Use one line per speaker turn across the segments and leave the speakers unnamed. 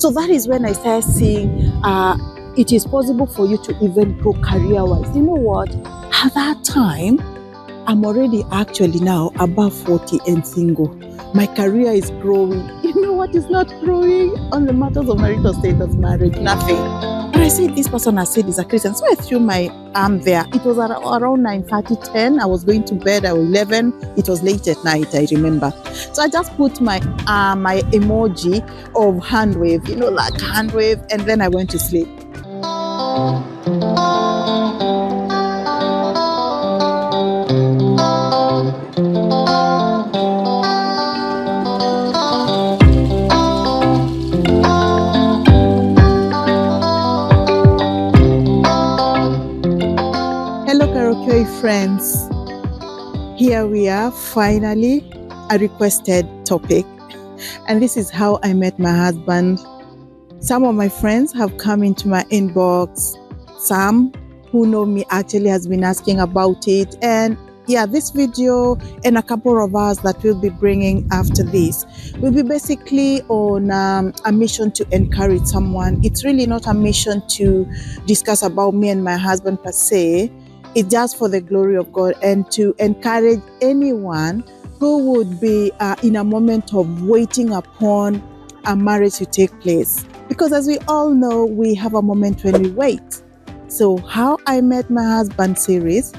So that is when I started seeing it is possible for you to even grow career-wise. You know what? At that time, I'm already actually now above 40 and single. My career is growing. You know what is not growing? On the matters of marital status, marriage, nothing. But I said, this person has said is a Christian. So I threw my arm there. It was around 9:30, 10. I was going to bed at 11. It was late at night, I remember. So I just put my emoji of hand wave, you know, like hand wave. And then I went to sleep. Friends, here we are, finally a requested topic, and this is how I met my husband. Some of my friends have come into my inbox. Some who know me actually has been asking about it, and yeah, this video and a couple of others that we'll be bringing after this will be basically on a mission to encourage someone. It's really not a mission to discuss about me and my husband per se. It's just for the glory of God and to encourage anyone who would be in a moment of waiting upon a marriage to take place. Because as we all know, we have a moment when we wait. So how I met my husband series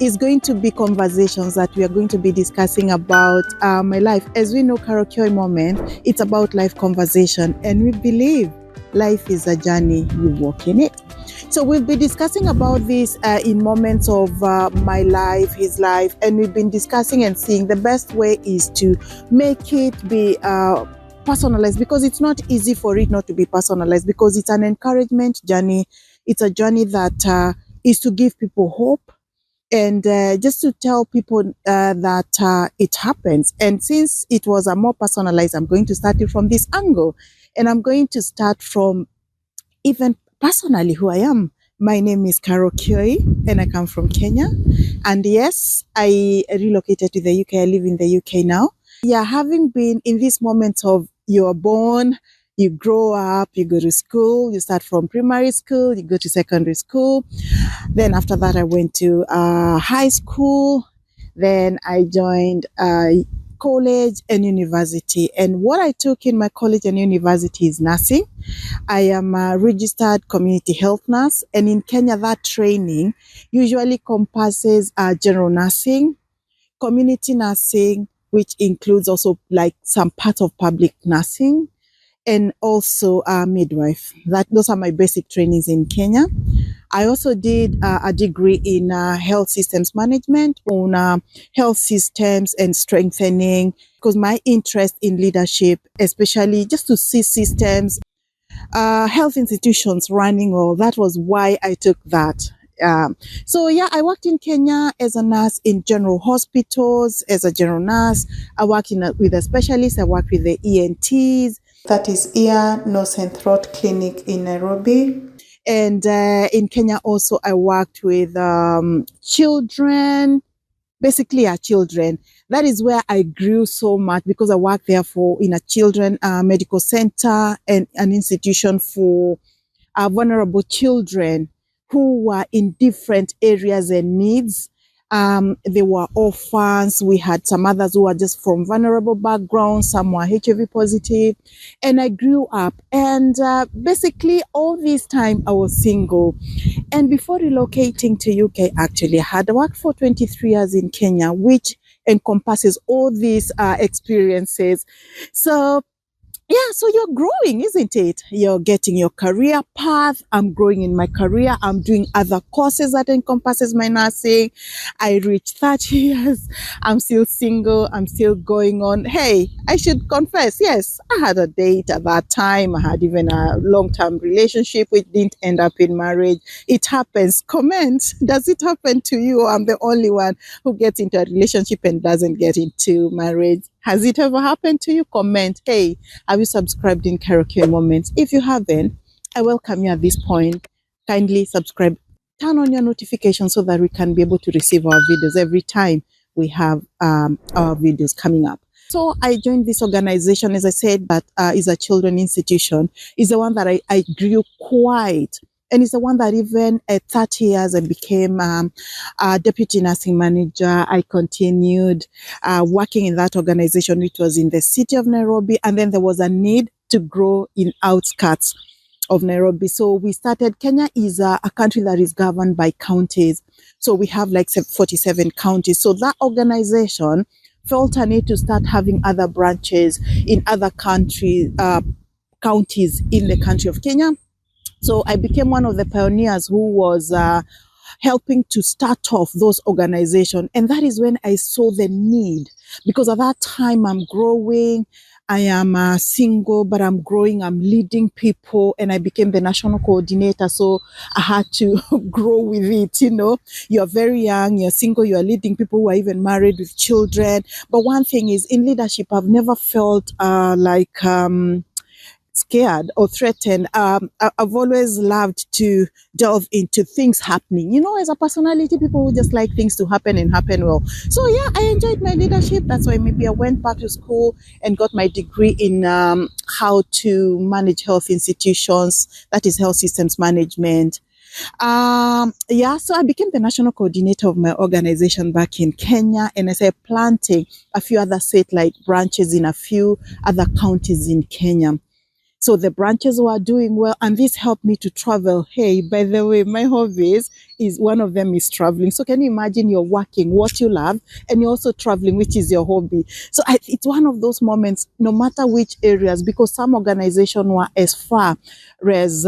is going to be conversations that we are going to be discussing about my life. As we know, karaoke moment, it's about life conversation, and we believe life is a journey, you walk in it. So we'll be discussing about this in moments of my life, his life, and we've been discussing and seeing the best way is to make it be personalized, because it's not easy for it not to be personalized, because it's an encouragement journey. It's a journey that is to give people hope and just to tell people that it happens. And since it was a more personalized, I'm going to start it from this angle, and I'm going to start from even personally who I am. My name is Carol Kioi, and I come from Kenya. And yes, I relocated to the UK. I live in the UK now. Yeah, having been in this moment of you are born, you grow up, you go to school, you start from primary school, you go to secondary school. Then after that, I went to high school. Then I joined college and university. And what I took in my college and university is nursing. I am a registered community health nurse, and in Kenya that training usually encompasses general nursing, community nursing, which includes also like some parts of public nursing, and also midwife. Those are my basic trainings in Kenya. I also did a degree in health systems management, on health systems and strengthening, because my interest in leadership, especially just to see systems, health institutions running well, that was why I took that. So yeah, I worked in Kenya as a nurse in general hospitals, as a general nurse. I worked with a specialist. I worked with the ENTs. That is ear, nose and throat clinic in Nairobi. And in Kenya also, I worked with children, basically children. That is where I grew so much, because I worked there in a children medical center and an institution for vulnerable children who were in different areas and needs. They were orphans. We had some others who were just from vulnerable backgrounds. Some were HIV positive. And I grew up. And basically all this time I was single. And before relocating to UK, actually, I had worked for 23 years in Kenya, which encompasses all these experiences. So yeah, so you're growing, isn't it? You're getting your career path. I'm growing in my career. I'm doing other courses that encompasses my nursing. I reached 30 years. I'm still single. I'm still going on. Hey, I should confess, yes, I had a date at that time. I had even a long-term relationship which didn't end up in marriage. It happens. Comment. Does it happen to you? I'm the only one who gets into a relationship and doesn't get into marriage. Has it ever happened to you? Comment. Hey, have you subscribed in Karaoke Moments? If you haven't, I welcome you at this point. Kindly subscribe. Turn on your notifications so that we can be able to receive our videos every time we have our videos coming up. So I joined this organization, as I said, that is a children institution. Is the one that I grew quite. And it's the one that even at 30 years, I became a deputy nursing manager. I continued working in that organization, which was in the city of Nairobi. And then there was a need to grow in outskirts of Nairobi. So we started, Kenya is a country that is governed by counties. So we have like 47 counties. So that organization felt a need to start having other branches in other counties in the country of Kenya. So I became one of the pioneers who was helping to start off those organizations. And that is when I saw the need, because at that time I'm growing. I am single, but I'm growing, I'm leading people, and I became the national coordinator. So I had to grow with it. You know, you're very young, you're single, you're leading people who are even married with children. But one thing is, in leadership, I've never felt scared or threatened. I've always loved to delve into things happening. You know, as a personality, people who just like things to happen and happen well. So yeah, I enjoyed my leadership. That's why maybe I went back to school and got my degree in how to manage health institutions, that is health systems management. Yeah, so I became the national coordinator of my organization back in Kenya, and I started planting a few other satellite branches in a few other counties in Kenya. So the branches were doing well, and this helped me to travel. Hey, by the way, my hobbies is one of them is traveling. So can you imagine you're working what you love and you're also traveling, which is your hobby? So it's one of those moments, no matter which areas, because some organizations were as far as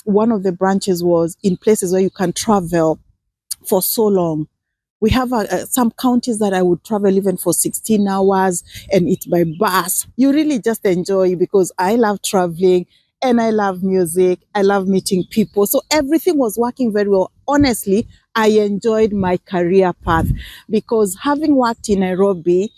one of the branches was in places where you can travel for so long. We have some counties that I would travel even for 16 hours, and it's by bus. You really just enjoy, because I love traveling and I love music. I love meeting people. So everything was working very well. Honestly, I enjoyed my career path, because having worked in Nairobi,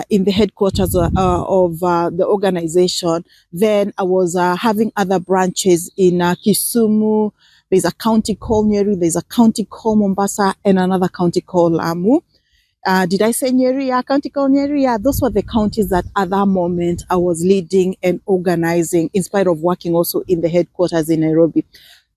in the headquarters of the organization, then I was having other branches in Kisumu. There's a county called Nyeri, there's a county called Mombasa, and another county called Lamu. Did I say Nyeri? Yeah, county called Nyeri. Yeah, those were the counties that at that moment I was leading and organizing, in spite of working also in the headquarters in Nairobi.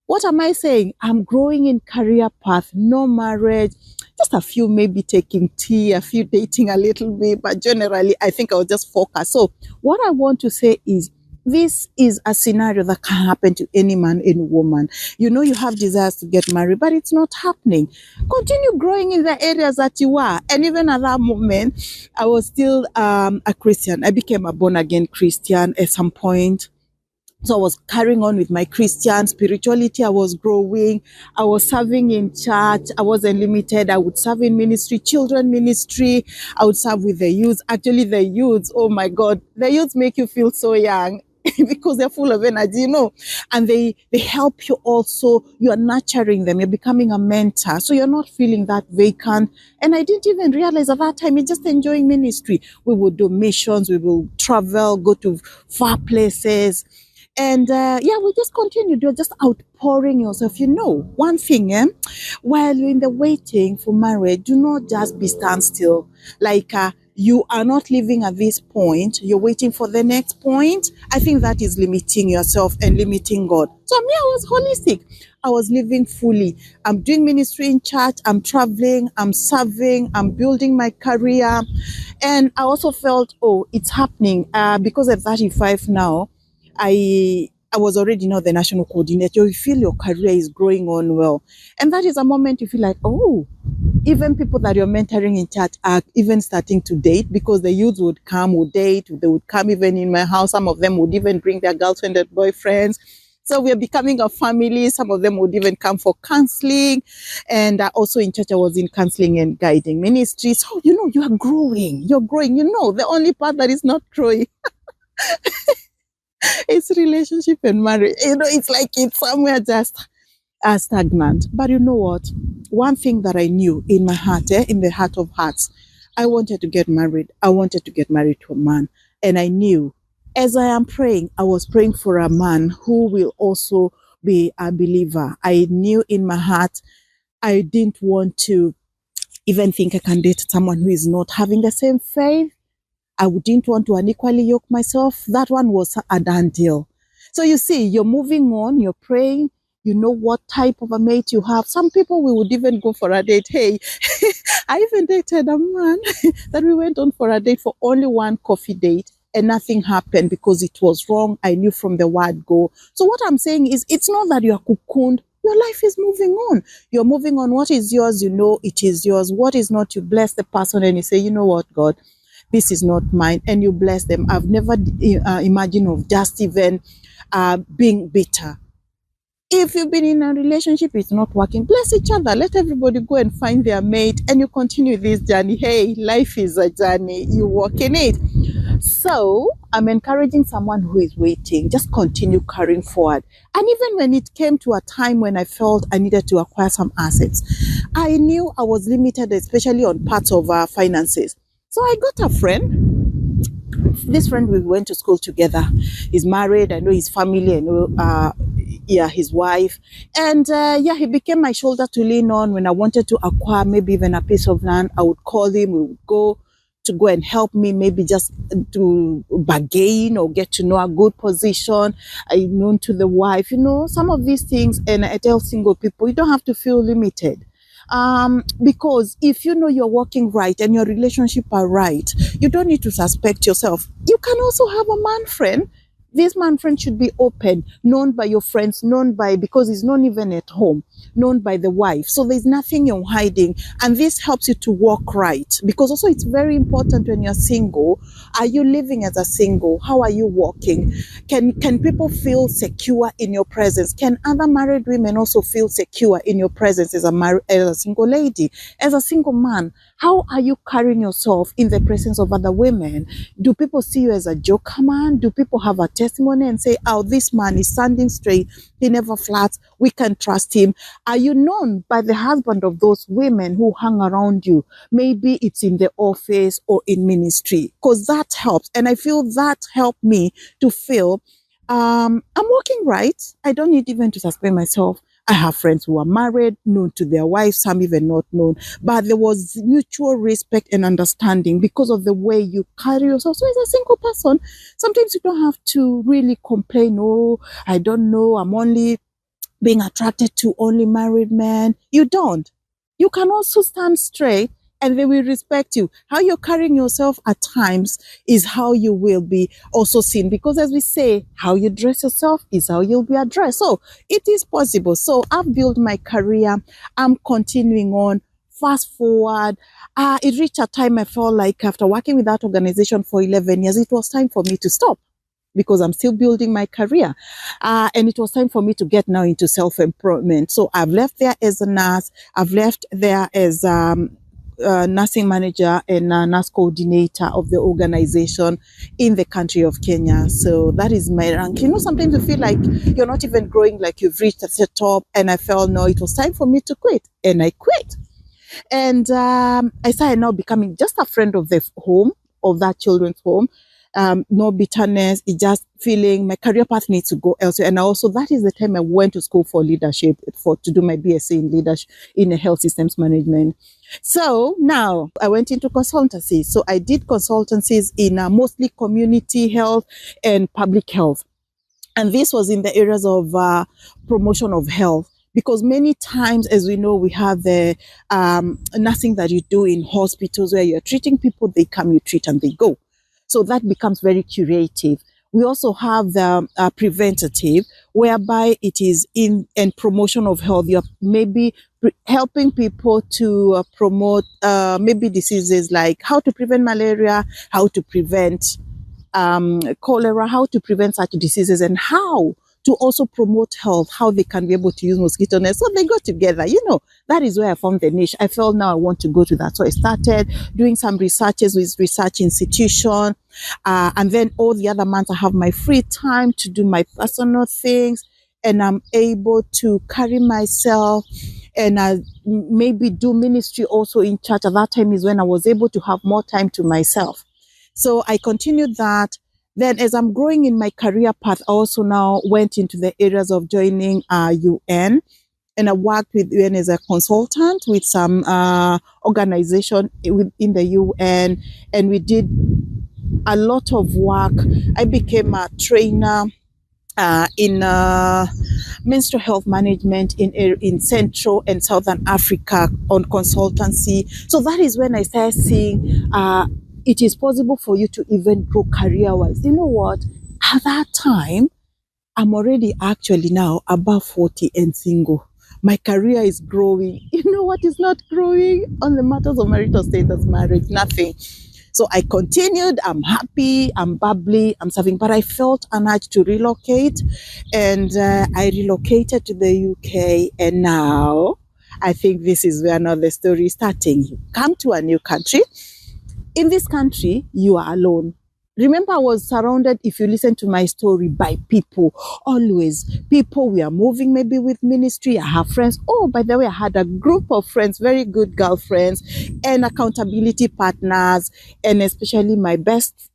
What am I saying? I'm growing in career path, no marriage, just a few maybe taking tea, a few dating a little bit, but generally I think I'll just focus. So what I want to say is, this is a scenario that can happen to any man and woman. You know, you have desires to get married, but it's not happening. Continue growing in the areas that you are. And even at that moment, I was still a Christian. I became a born-again Christian at some point. So I was carrying on with my Christian spirituality. I was growing. I was serving in church. I wasn't limited. I would serve in ministry, children ministry. I would serve with the youth. Actually, the youths, oh my God, the youths make you feel so young. Because they're full of energy, you know, and they help you also. You're nurturing them. You're becoming a mentor. So you're not feeling that vacant. And I didn't even realize at that time, you're just enjoying ministry. We would do missions. We will travel, go to far places. And yeah, we just continue. You're just outpouring yourself. You know, one thing, while you're in the waiting for marriage, do not just be standstill. Like, you are not living at this point. You're waiting for the next point. I think that is limiting yourself and limiting God. So me, I was holistic. I was living fully. I'm doing ministry in church. I'm traveling. I'm serving. I'm building my career. And I also felt, oh, it's happening. Because at 35 now, I was already now the national coordinator. You feel your career is growing on well. And that is a moment you feel like, oh, even people that you're mentoring in church are even starting to date, because the youth would come, would date, they would come even in my house. Some of them would even bring their girlfriend and boyfriends. So we are becoming a family. Some of them would even come for counseling. And also in church, I was in counseling and guiding ministry. So, you know, you are growing. You're growing. You know, the only part that is not growing it's relationship and marriage. You know, it's like it's somewhere just stagnant. But you know what? One thing that I knew in my heart, in the heart of hearts, I wanted to get married. I wanted to get married to a man. And I knew, as I am praying, I was praying for a man who will also be a believer. I knew in my heart, I didn't want to even think I can date someone who is not having the same faith. I didn't want to unequally yoke myself. That one was a done deal. So you see, you're moving on, you're praying, you know what type of a mate you have. Some people, we would even go for a date. Hey, I even dated a man that we went on for a date for only one coffee date, and nothing happened because it was wrong. I knew from the word go. So what I'm saying is, it's not that you're cocooned. Your life is moving on. You're moving on. What is yours, you know it is yours. What is not, you bless the person and you say, you know what, God, this is not mine. And you bless them. I've never imagined of just even being bitter. If you've been in a relationship, it's not working, bless each other. Let everybody go and find their mate and you continue this journey. Hey, life is a journey. You walk in it. So I'm encouraging someone who is waiting, just continue carrying forward. And even when it came to a time when I felt I needed to acquire some assets, I knew I was limited, especially on parts of our finances. So I got a friend. This friend, we went to school together. He's married. I know his family. I know his wife. And he became my shoulder to lean on when I wanted to acquire maybe even a piece of land. I would call him. We would go and help me, maybe just to bargain or get to know a good position. I known to the wife, you know, some of these things. And I tell single people, you don't have to feel limited. Because if you know you're working right and your relationship are right, you don't need to suspect yourself. You can also have a man friend. This man friend should be open, known by your friends, because he's not even at home, known by the wife. So there's nothing you're hiding. And this helps you to walk right. Because also it's very important when you're single. Are you living as a single? How are you walking? Can people feel secure in your presence? Can other married women also feel secure in your presence as a single lady? As a single man, how are you carrying yourself in the presence of other women? Do people see you as a joker man? Do people have a testimony and say, oh, this man is standing straight, he never flats, we can trust him? Are you known by the husband of those women who hang around you? Maybe it's in the office or in ministry, because that helps. And I feel that helped me to feel I'm working right. I don't need even to suspend myself. I have friends who are married, known to their wives, some even not known. But there was mutual respect and understanding because of the way you carry yourself. So as a single person, sometimes you don't have to really complain, oh, I don't know, I'm only being attracted to only married men. You don't. You can also stand straight and they will respect you. How you're carrying yourself at times is how you will be also seen. Because as we say, how you dress yourself is how you'll be addressed. So it is possible. So I've built my career. I'm continuing on. Fast forward. It reached a time I felt like after working with that organization for 11 years, it was time for me to stop, because I'm still building my career. And it was time for me to get now into self-employment. So I've left there as a nurse. I've left there as nursing manager and nurse coordinator of the organization in the country of Kenya. So that is my rank. You know, sometimes you feel like you're not even growing, like you've reached the top. And I felt, no, it was time for me to quit. And I quit. And I started now becoming just a friend of the home, of that children's home. No bitterness, it's just feeling my career path needs to go elsewhere. And also that is the time I went to school for leadership, to do my BSc in leadership in health systems management. So now I went into consultancy. So I did consultancies in mostly community health and public health. And this was in the areas of promotion of health. Because many times, as we know, we have the nursing that you do in hospitals where you're treating people, they come, you treat, and they go. So that becomes very curative. We also have the preventative, whereby it is in promotion of health. You're maybe helping people to promote maybe diseases like how to prevent malaria, how to prevent cholera, how to prevent such diseases, and how to also promote health, how they can be able to use mosquito nets. So they go together. You know, that is where I found the niche. I felt now I want to go to that. So I started doing some researches with research institution. And then all the other months I have my free time to do my personal things. And I'm able to carry myself and maybe do ministry also in church. At that time is when I was able to have more time to myself. So I continued that. Then as I'm growing in my career path, I also now went into the areas of joining UN. And I worked with UN as a consultant with some organization within the UN. And we did a lot of work. I became a trainer in menstrual health management in Central and Southern Africa on consultancy. So that is when I started seeing it is possible for you to even grow career-wise. You know what? At that time, I'm already actually now above 40 and single. My career is growing. You know what is not growing? On the matters of marital status, marriage, nothing. So I continued. I'm happy. I'm bubbly. I'm serving. But I felt an urge to relocate. And I relocated to the UK. And now I think this is where another story is starting. You come to a new country. In this country, you are alone. Remember, I was surrounded, if you listen to my story, by people. Always. People, we are moving maybe with ministry. I have friends. Oh, by the way, I had a group of friends, very good girlfriends, and accountability partners, and especially my best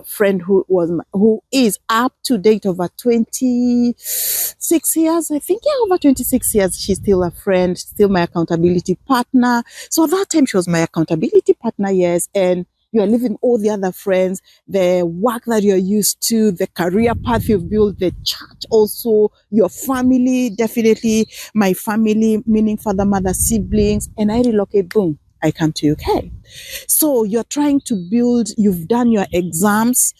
friend who is up to date over 26 years. I think, yeah, over 26 years. She's still a friend, still my accountability partner. So at that time, she was my accountability partner, yes, and you are leaving all the other friends, the work that you're used to, the career path you've built, the church also, your family, definitely my family, meaning father, mother, siblings, and I relocate, boom, I come to UK. So you're trying to build, you've done your exams,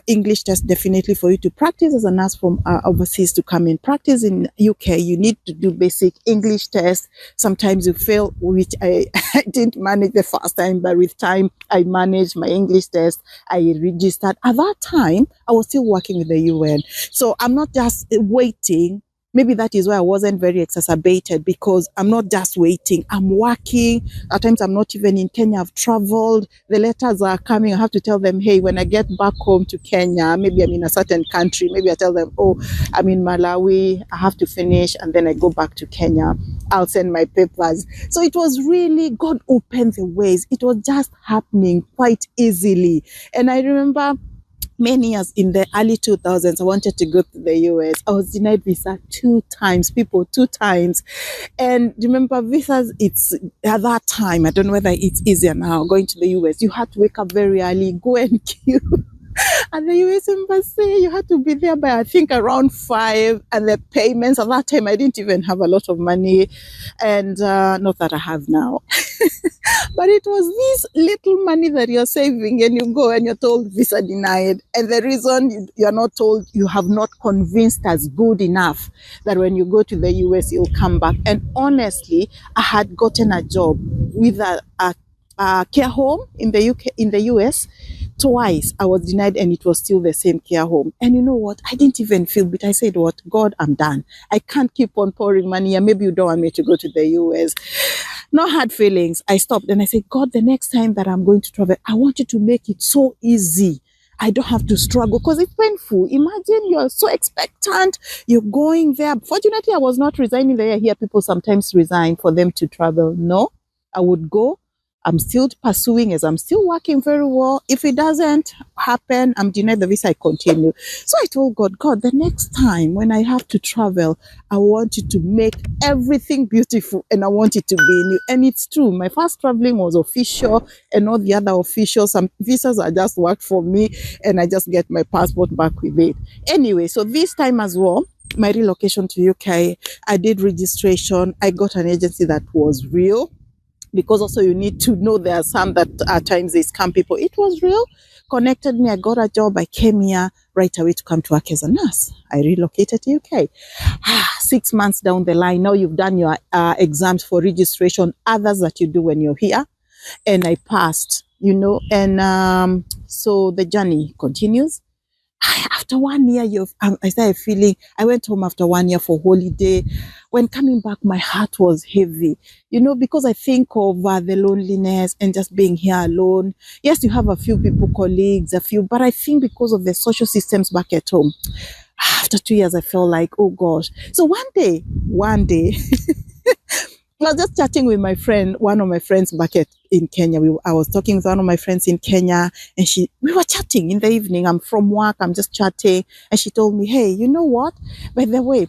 English test definitely for you to practice as a nurse from overseas to come in practice in UK. You need to do basic English test. Sometimes you fail, which I didn't manage the first time, but with time I managed my English test. I registered. At that time, I was still working with the UN. So I'm not just waiting. Maybe that is why I wasn't very exacerbated, because I'm not just waiting. I'm working. At times I'm not even in Kenya. I've traveled. The letters are coming. I have to tell them, hey, when I get back home to Kenya, maybe I'm in a certain country. Maybe I tell them, oh, I'm in Malawi. I have to finish. And then I go back to Kenya. I'll send my papers. So it was really, God opened the ways. It was just happening quite easily. And I remember many years in the early 2000s, I wanted to go to the US. I was denied visa 2 times, people, 2 times. And remember, visas, it's at that time, I don't know whether it's easier now, going to the US, you had to wake up very early, go and queue at the US embassy. You had to be there by, I think, around 5. And the payments, at that time, I didn't even have a lot of money. And not that I have now. But it was this little money that you're saving, and you go and you're told visa denied. And the reason you're not told, you have not convinced us good enough that when you go to the US, you'll come back. And honestly, I had gotten a job with a care home in the UK, in the US. Twice I was denied, and it was still the same care home. And you know what? I didn't even feel bit. I said, what? God, I'm done. I can't keep on pouring money. And maybe you don't want me to go to the US. No hard feelings. I stopped and I said, God, the next time that I'm going to travel, I want you to make it so easy. I don't have to struggle, because it's painful. Imagine you're so expectant. You're going there. Fortunately, I was not resigning there. I hear people sometimes resign for them to travel. No, I would go. I'm still pursuing, as I'm still working very well. If it doesn't happen, I'm denied the visa, I continue. So I told God, God, the next time when I have to travel, I want you to make everything beautiful, and I want it to be new. And it's true. My first traveling was official, and all the other officials, some visas are just worked for me, and I just get my passport back with it. Anyway, so this time as well, my relocation to UK, I did registration. I got an agency that was real. Because also you need to know there are some that at times they scam people. It was real. Connected me. I got a job. I came here right away to come to work as a nurse. I relocated to UK. 6 months down the line, now you've done your exams for registration, others that you do when you're here. And I passed, you know, and so the journey continues. After 1 year, I started feeling, I went home after 1 year for holiday. When coming back, my heart was heavy, you know, because I think of the loneliness and just being here alone. Yes, you have a few people, colleagues, but I think because of the social systems back at home, after 2 years, I felt like, oh gosh. So one day, I was just chatting with my friend, one of my friends back in Kenya. I was talking with one of my friends in Kenya, and we were chatting in the evening. I'm from work, I'm just chatting, and she told me, hey, you know what? By the way,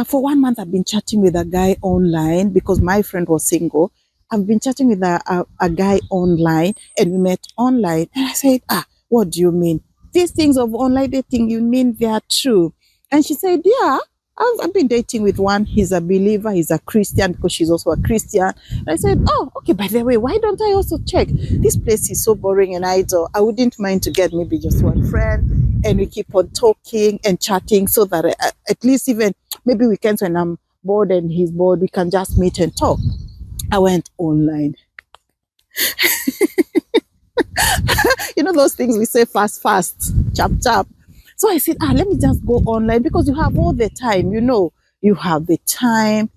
for 1 month, I've been chatting with a guy online because my friend was single. I've been chatting with a guy online, and we met online. And I said, what do you mean? These things of online dating, you mean they are true? And she said, yeah, I've been dating with one. He's a believer. He's a Christian because she's also a Christian. And I said, oh, okay, by the way, why don't I also check? This place is so boring and idle. I wouldn't mind to get maybe just one friend, and we keep on talking and chatting so that at least even maybe weekends when I'm bored and he's bored, we can just meet and talk. I went online. You know those things we say fast, chap. So I said, let me just go online, because you have all the time, you have the time,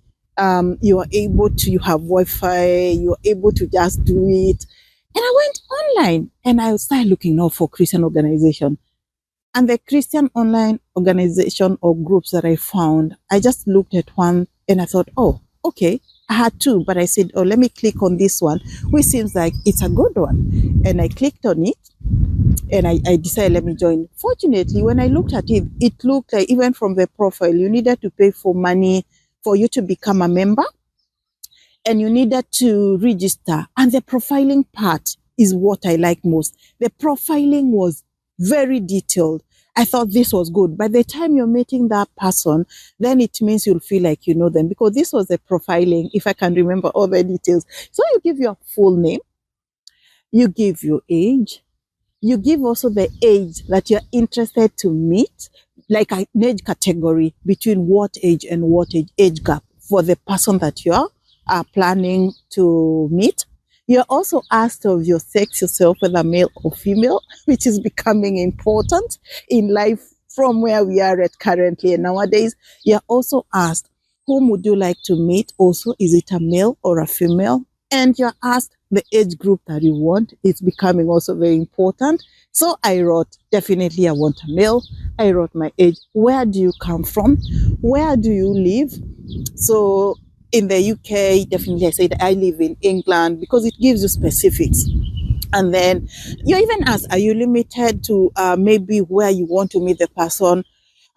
you are able to, you have Wi-Fi, you're able to just do it. And I went online and I started looking now for Christian organization. And the Christian online organization or groups that I found, I just looked at one and I thought, oh, okay. I had two, but I said, oh, let me click on this one, which seems like it's a good one. And I clicked on it and I decided, let me join. Fortunately, when I looked at it, it looked like even from the profile, you needed to pay for money for you to become a member, and you needed to register. And the profiling part is what I like most. The profiling was very detailed. I thought this was good. By the time you're meeting that person, then it means you'll feel like you know them, because this was the profiling, if I can remember all the details. So you give your full name, you give your age, you give also the age that you're interested to meet, like an age category between what age and what age gap for the person that you're planning to meet. You're also asked of your sex yourself, whether male or female, which is becoming important in life from where we are at currently and nowadays. You're also asked, whom would you like to meet? Also, is it a male or a female? And you're asked the age group that you want. It's becoming also very important. So I wrote, definitely I want a male. I wrote my age. Where do you come from? Where do you live? So in the UK, definitely I said I live in England, because it gives you specifics. And then you're even asked, are you limited to maybe where you want to meet the person?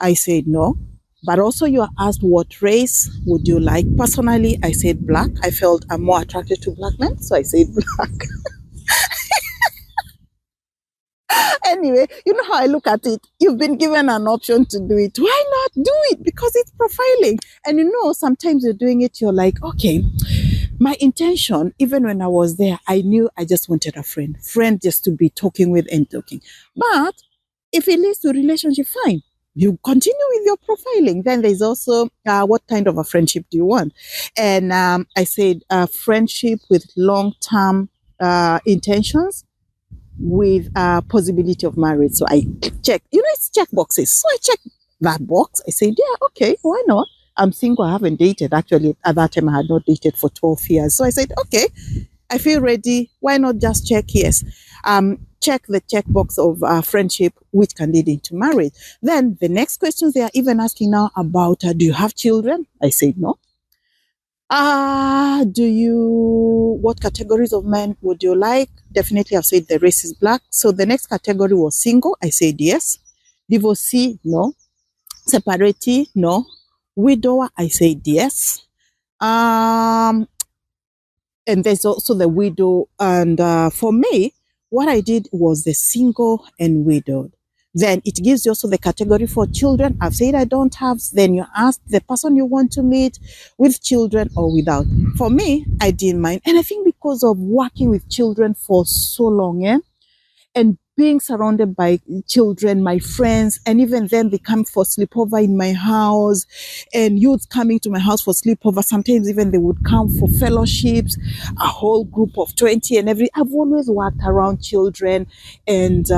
I said no. But also you're asked, what race would you like? Personally, I said black. I felt I'm more attracted to black men, so I said black. Anyway, you know how I look at it. You've been given an option to do it. Why not do it? Because it's profiling. And sometimes you're doing it, you're like, okay, my intention, even when I was there, I knew I just wanted a friend just to be talking with and talking. But if it leads to a relationship, fine. You continue with your profiling. Then there's also what kind of a friendship do you want? And I said friendship with long-term intentions, with possibility of marriage. So I checked, it's check boxes. So I checked that box. I said, yeah, okay, why not? I'm single. I haven't dated. Actually, at that time, I had not dated for 12 years. So I said, okay, I feel ready. Why not just check yes? Check the checkbox of friendship, which can lead into marriage. Then the next questions they are even asking now about, do you have children? I said no. What categories of men would you like? Definitely I've said the race is black. So the next category was single. I said yes. Divorcee, no. Separatee, no. Widower, I said yes. And there's also the widow. And for me, what I did was the single and widowed. Then it gives you also the category for children. I've said I don't have. Then you ask the person you want to meet with children or without. For me, I didn't mind. And I think because of working with children for so long, and being surrounded by children, my friends, and even then they come for sleepover in my house, and youth coming to my house for sleepover. Sometimes even they would come for fellowships, a whole group of 20 and I've always worked around children and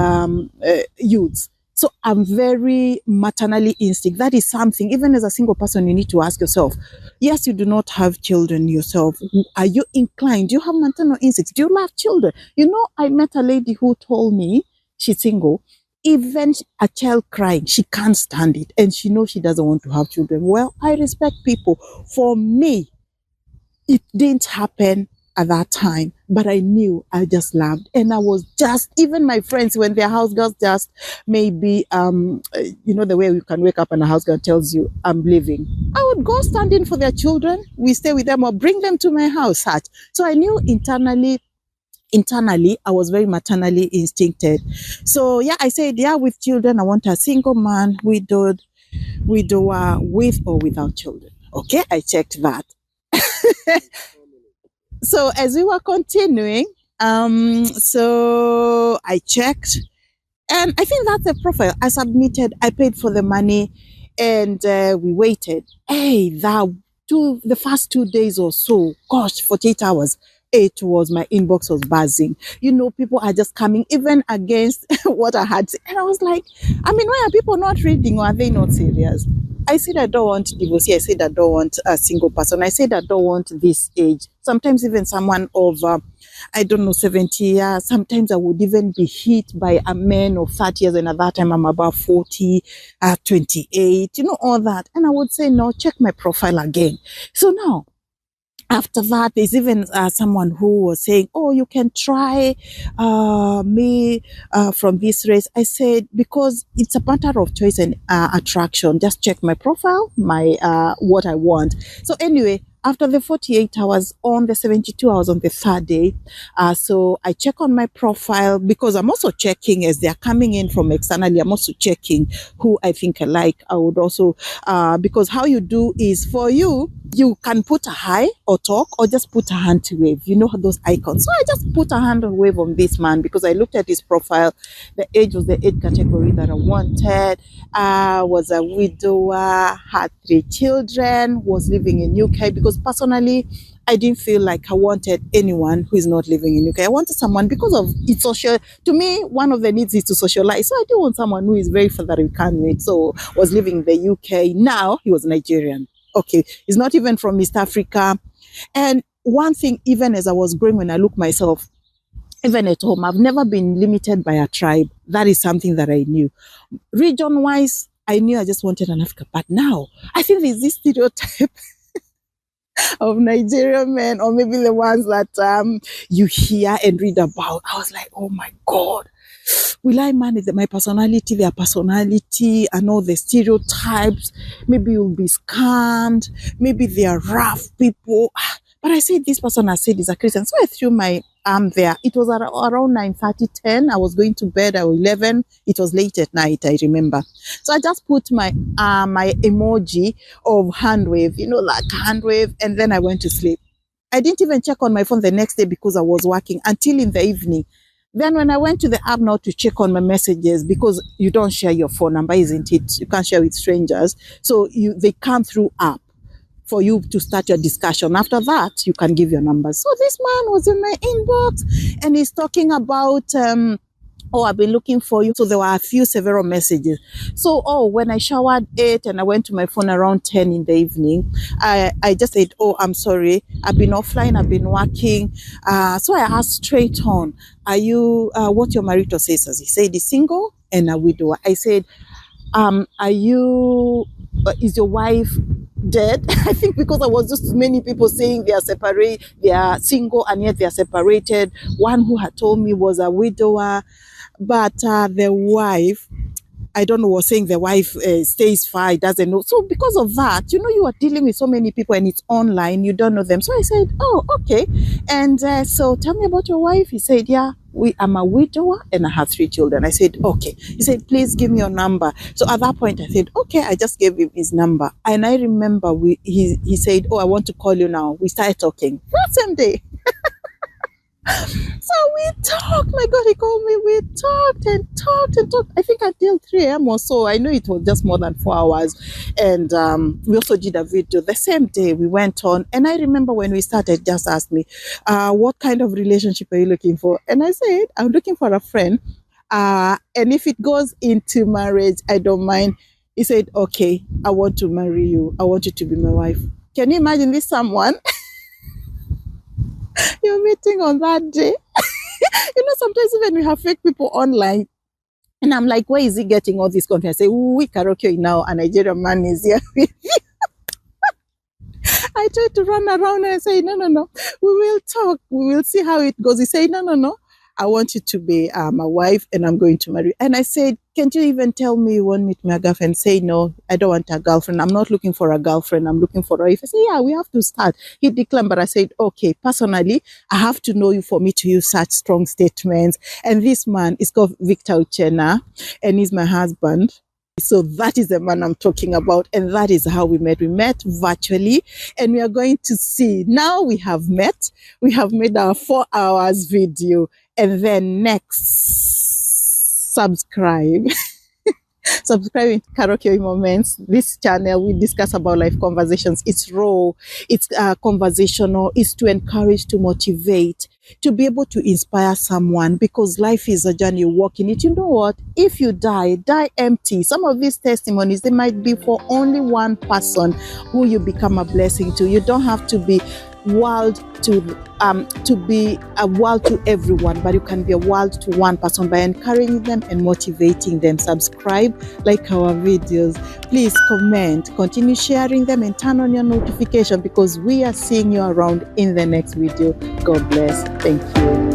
youths. So I'm very maternally instinct. That is something, even as a single person, you need to ask yourself. Yes, you do not have children yourself. Are you inclined? Do you have maternal instincts? Do you love children? I met a lady who told me she's single. Even a child crying, she can't stand it. And she knows she doesn't want to have children. Well, I respect people. For me, it didn't happen at that time, but I knew I just loved. And I was just, even my friends, when their house girls just maybe, the way you can wake up and a house girl tells you, I'm leaving. I would go stand in for their children. We stay with them or bring them to my house. Such. So I knew internally, I was very maternally instincted. So yeah, I said, yeah, with children, I want a single man, widower, with or without children. Okay, I checked that. So as we were continuing, so I checked, and I think that's the profile. I submitted, I paid for the money, and we waited. Hey, the first 2 days or so, gosh, 48 hours, it was, my inbox was buzzing. People are just coming, even against what I had. And I was like, why are people not reading, or are they not serious? I said I don't want divorcee. I said I don't want a single person. I said I don't want this age. Sometimes even someone of, 70 years. Sometimes I would even be hit by a man of 30 years, and at that time I'm about 40, 28, all that. And I would say, no, check my profile again. So now, after that, there's even someone who was saying, oh, you can try me from this race. I said, because it's a matter of choice and attraction. Just check my profile, my what I want. So anyway, after the 48 hours, on the 72 hours on the third day, so I check on my profile, because I'm also checking as they're coming in from externally. I'm also checking who I think I like. I would also, because how you do is, for you can put a hi or talk, or just put a hand to wave. Those icons. So I just put a hand and wave on this man, because I looked at his profile. The age was the age category that I wanted. Was a widower, had 3 children, was living in UK, because personally, I didn't feel like I wanted anyone who is not living in UK. I wanted someone, because of its social, to me, one of the needs is to socialize. So I didn't want someone who is very far that we can't meet. So was living in the UK. Now he was Nigerian. Okay, he's not even from East Africa. And one thing, even as I was growing, when I look myself, even at home, I've never been limited by a tribe. That is something that I knew. Region-wise, I knew I just wanted an Africa. But now, I think there's this stereotype of Nigerian men, or maybe the ones that you hear and read about. I was like, oh my God, will I manage my personality, their personality, and all the stereotypes? Maybe you'll be scammed. Maybe they are rough people. But I said, this person has said he's a Christian. So I threw my arm there. It was around 9:30, 10. I was going to bed at 11. It was late at night, I remember. So I just put my emoji of hand wave, like hand wave, and then I went to sleep. I didn't even check on my phone the next day, because I was working until in the evening. Then when I went to the app now to check on my messages, because you don't share your phone number, isn't it? You can't share with strangers. So they come through app for you to start your discussion. After that, you can give your numbers. So this man was in my inbox, and he's talking about, oh, I've been looking for you. So there were several messages. So, when I showered 8 and I went to my phone around 10 in the evening, I just said, oh, I'm sorry. I've been offline. I've been working. So I asked straight on, are you, what your marito says? He said he's single and a widower. I said, are you, is your wife dead? I think because there was just many people saying they are separate, they are single, and yet they are separated. One who had told me was a widower, but the wife, I don't know, was saying the wife stays far, doesn't know. So because of that, you are dealing with so many people and it's online, you don't know them. So I said, oh, okay. And so tell me about your wife. He said, yeah, I'm a widower and I have 3 children. I said, okay. He said, please give me your number. So at that point I said, okay. I just gave him his number. And I remember he said, oh, I want to call you now. We started talking that same day. So we talked, my God, he called me, we talked and talked and talked, I think until 3 a.m. or so. I know it was just more than 4 hours. And we also did a video the same day. We went on, and I remember when we started, just asked me, what kind of relationship are you looking for? And I said, I'm looking for a friend. And if it goes into marriage, I don't mind. He said, okay, I want to marry you. I want you to be my wife. Can you imagine this someone you're meeting on that day? Sometimes even we have fake people online, and I'm like, where is he getting all this content? I say, we karaoke now, a Nigerian man is here with you. I tried to run around and say, no, no, no, we will talk. We will see how it goes. He said, no, no, no. I want you to be my wife and I'm going to marry. And I said, can't you even tell me you want me to be a girlfriend? Say, no, I don't want a girlfriend. I'm not looking for a girlfriend. I'm looking for a wife. I said, yeah, we have to start. He declined, but I said, okay, personally, I have to know you for me to use such strong statements. And this man is called Victor Uchenna and he's my husband. So that is the man I'm talking about. And that is how we met. We met virtually and we are going to see. Now we have met. We have made our 4 hours video. And then next, subscribe. Subscribe in Karaoke Moments. This channel, we discuss about life conversations. It's raw, it's conversational, it's to encourage, to motivate, to be able to inspire someone because life is a journey, you walk in it. You know what? If you die empty. Some of these testimonies, they might be for only one person who you become a blessing to. You don't have to be world to be a world to everyone, but you can be a world to one person by encouraging them and motivating them. Subscribe, like our videos, please comment, continue sharing them and turn on your notification because we are seeing you around in the next video. God bless. Thank you.